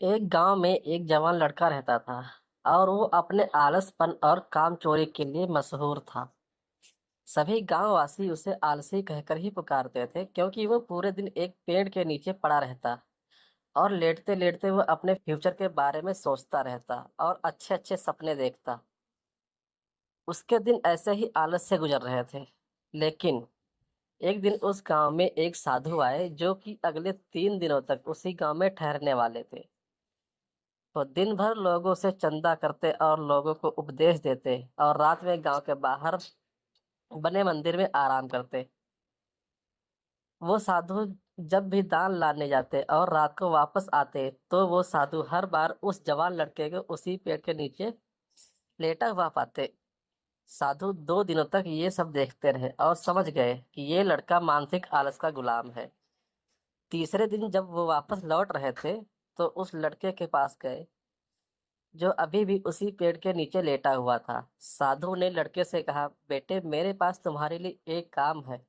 एक गांव में एक जवान लड़का रहता था और वो अपने आलसपन और काम चोरी के लिए मशहूर था। सभी गांववासी उसे आलसी कहकर ही पुकारते थे क्योंकि वो पूरे दिन एक पेड़ के नीचे पड़ा रहता और लेटते लेटते वो अपने फ्यूचर के बारे में सोचता रहता और अच्छे अच्छे सपने देखता। उसके दिन ऐसे ही आलस से गुजर रहे थे। लेकिन एक दिन उस गांव में एक साधु आए जो कि अगले 3 दिनों तक उसी गांव में ठहरने वाले थे। तो दिन भर लोगों से चंदा करते और लोगों को उपदेश देते और रात में गांव के बाहर बने मंदिर में आराम करते। वो साधु जब भी दान लाने जाते और रात को वापस आते तो वो साधु हर बार उस जवान लड़के को उसी पेड़ के नीचे लेटा हुआ पाते। साधु 2 दिनों तक ये सब देखते रहे और समझ गए कि ये लड़का मानसिक आलस का गुलाम है। तीसरे दिन जब वो वापस लौट रहे थे तो उस लड़के के पास गए जो अभी भी उसी पेड़ के नीचे लेटा हुआ था। साधु ने लड़के से कहा, बेटे मेरे पास तुम्हारे लिए एक काम है।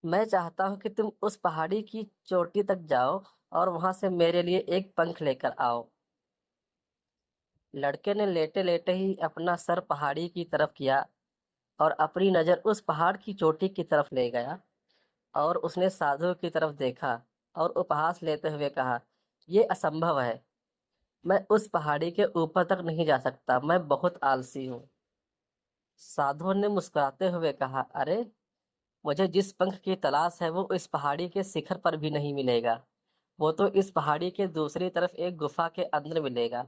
मैं चाहता हूँ कि तुम उस पहाड़ी की चोटी तक जाओ और वहां से मेरे लिए एक पंख लेकर आओ। लड़के ने लेटे लेटे ही अपना सर पहाड़ी की तरफ किया और अपनी नजर उस पहाड़ की चोटी की तरफ ले गया और उसने साधु की तरफ देखा और उपहास लेते हुए कहा, यह असंभव है। मैं उस पहाड़ी के ऊपर तक नहीं जा सकता, मैं बहुत आलसी हूँ। साधु ने मुस्कुराते हुए कहा, अरे मुझे जिस पंख की तलाश है वो इस पहाड़ी के शिखर पर भी नहीं मिलेगा। वो तो इस पहाड़ी के दूसरी तरफ एक गुफा के अंदर मिलेगा,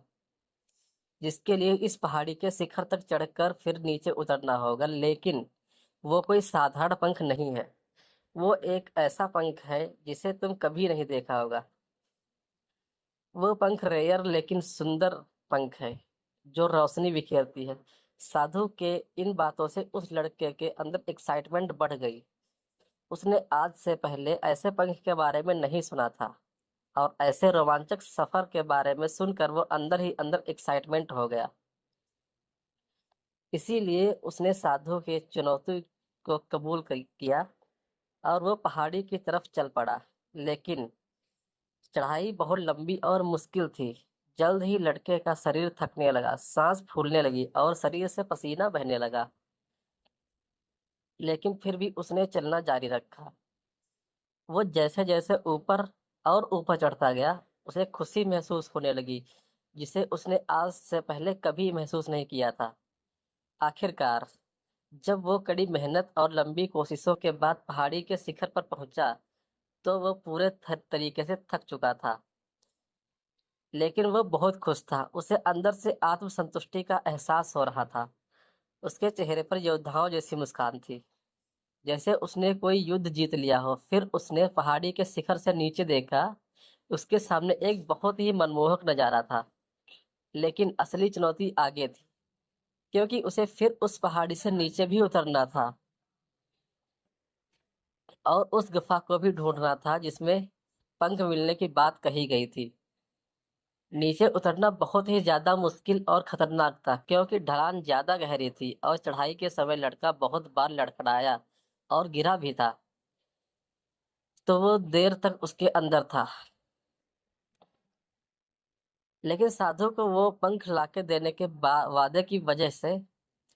जिसके लिए इस पहाड़ी के शिखर तक चढ़कर फिर नीचे उतरना होगा। लेकिन वो कोई साधारण पंख नहीं है। वो एक ऐसा पंख है जिसे तुम कभी नहीं देखा होगा। वो पंख रेयर लेकिन सुंदर पंख है जो रोशनी बिखेरती है। साधु के इन बातों से उस लड़के के अंदर एक्साइटमेंट बढ़ गई। उसने आज से पहले ऐसे पंख के बारे में नहीं सुना था और ऐसे रोमांचक सफर के बारे में सुनकर वो अंदर ही अंदर एक्साइटमेंट हो गया। इसीलिए उसने साधु के चुनौती को कबूल किया और वो पहाड़ी की तरफ चल पड़ा। लेकिन चढ़ाई बहुत लंबी और मुश्किल थी। जल्द ही लड़के का शरीर थकने लगा, सांस फूलने लगी और शरीर से पसीना बहने लगा। लेकिन फिर भी उसने चलना जारी रखा। वो जैसे जैसे ऊपर और ऊपर चढ़ता गया उसे खुशी महसूस होने लगी जिसे उसने आज से पहले कभी महसूस नहीं किया था। आखिरकार जब वो कड़ी मेहनत और लंबी कोशिशों के बाद पहाड़ी के शिखर पर पहुंचा तो वो पूरे तरीके से थक चुका था। लेकिन वो बहुत खुश था। उसे अंदर से आत्मसंतुष्टि का एहसास हो रहा था। उसके चेहरे पर योद्धाओं जैसी मुस्कान थी, जैसे उसने कोई युद्ध जीत लिया हो। फिर उसने पहाड़ी के शिखर से नीचे देखा। उसके सामने एक बहुत ही मनमोहक नजारा था। लेकिन असली चुनौती आगे थी, क्योंकि उसे फिर उस पहाड़ी से नीचे भी उतरना था और उस गुफा को भी ढूंढना था जिसमें पंख मिलने की बात कही गई थी। नीचे उतरना बहुत ही ज्यादा मुश्किल और खतरनाक था क्योंकि ढलान ज्यादा गहरी थी और चढ़ाई के समय लड़का बहुत बार लड़खड़ाया और गिरा भी था। तो वो देर तक उसके अंदर था। लेकिन साधु को वो पंख लाके देने के वादे की वजह से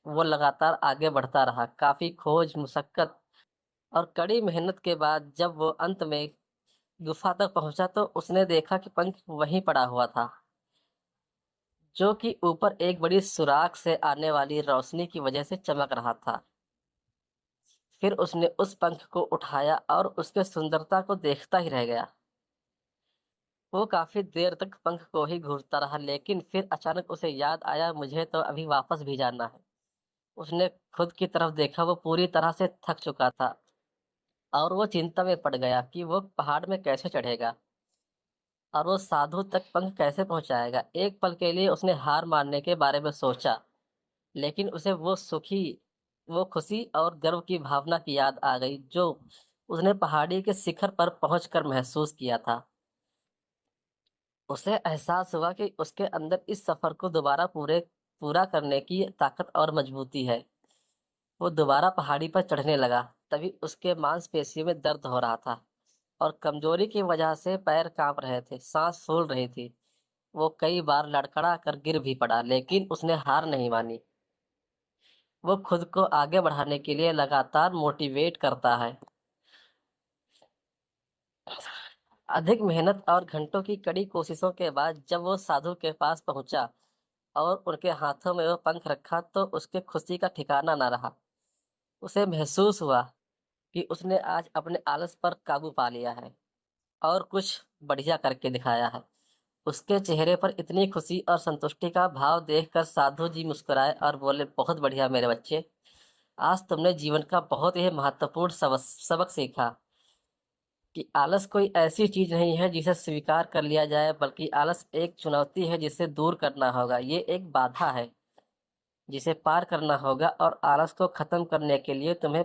वो लगातार आगे बढ़ता रहा। काफी खोज मुशक्कत और कड़ी मेहनत के बाद जब वो अंत में गुफा तक पहुंचा तो उसने देखा कि पंख वहीं पड़ा हुआ था, जो कि ऊपर एक बड़ी सुराख से आने वाली रोशनी की वजह से चमक रहा था। फिर उसने उस पंख को उठाया और उसके सुंदरता को देखता ही रह गया। वो काफी देर तक पंख को ही घूरता रहा, लेकिन फिर अचानक उसे याद आया, मुझे तो अभी वापस भी जाना है। उसने खुद की तरफ देखा, वो पूरी तरह से थक चुका था और वो चिंता में पड़ गया कि वो पहाड़ में कैसे चढ़ेगा और वो साधु तक पंख कैसे पहुंचाएगा। एक पल के लिए उसने हार मानने के बारे में सोचा, लेकिन उसे वो खुशी और गर्व की भावना की याद आ गई जो उसने पहाड़ी के शिखर पर पहुंचकर महसूस किया था। उसे एहसास हुआ कि उसके अंदर इस सफर को पूरा करने की ताकत और मजबूती है। वो दोबारा पहाड़ी पर चढ़ने लगा। तभी उसके मांसपेशियों में दर्द हो रहा था और कमजोरी की वजह से पैर कांप रहे थे, सांस फूल रही थी। वो कई बार लड़खड़ा कर गिर भी पड़ा, लेकिन उसने हार नहीं मानी। वो खुद को आगे बढ़ाने के लिए लगातार मोटिवेट करता है। अधिक मेहनत और घंटों की कड़ी कोशिशों के बाद जब वो साधु के पास पहुंचा और उनके हाथों में वो पंख रखा, तो उसके खुशी का ठिकाना न रहा। उसे महसूस हुआ कि उसने आज अपने आलस पर काबू पा लिया है और कुछ बढ़िया करके दिखाया है। उसके चेहरे पर इतनी खुशी और संतुष्टि का भाव देखकर साधु जी मुस्कुराए और बोले, बहुत बढ़िया मेरे बच्चे, आज तुमने जीवन का बहुत ही महत्वपूर्ण सबक सबक सीखा कि आलस कोई ऐसी चीज नहीं है जिसे स्वीकार कर लिया जाए, बल्कि आलस एक चुनौती है जिसे दूर करना होगा। ये एक बाधा है जिसे पार करना होगा, और आलस को खत्म करने के लिए तुम्हें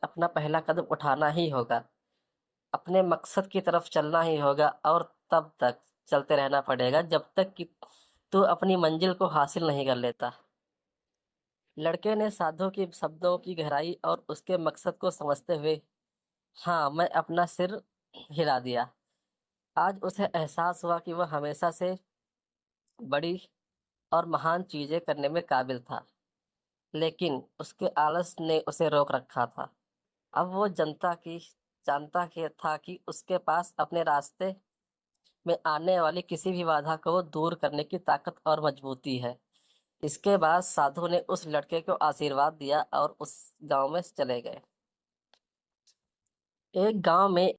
अपना पहला कदम उठाना ही होगा। अपने मकसद की तरफ चलना ही होगा, और तब तक चलते रहना पड़ेगा जब तक कि तू अपनी मंजिल को हासिल नहीं कर लेता। लड़के ने साधु की शब्दों की गहराई और उसके मकसद को समझते हुए हाँ मैं अपना सिर हिला दिया। आज उसे एहसास हुआ कि वह हमेशा से बड़ी और महान चीजें करने में काबिल था, लेकिन उसके आलस ने उसे रोक रखा था। अब वो जानता कि था कि उसके पास अपने रास्ते में आने वाली किसी भी बाधा को दूर करने की ताकत और मजबूती है। इसके बाद साधु ने उस लड़के को आशीर्वाद दिया और उस गांव में चले गए। एक गांव में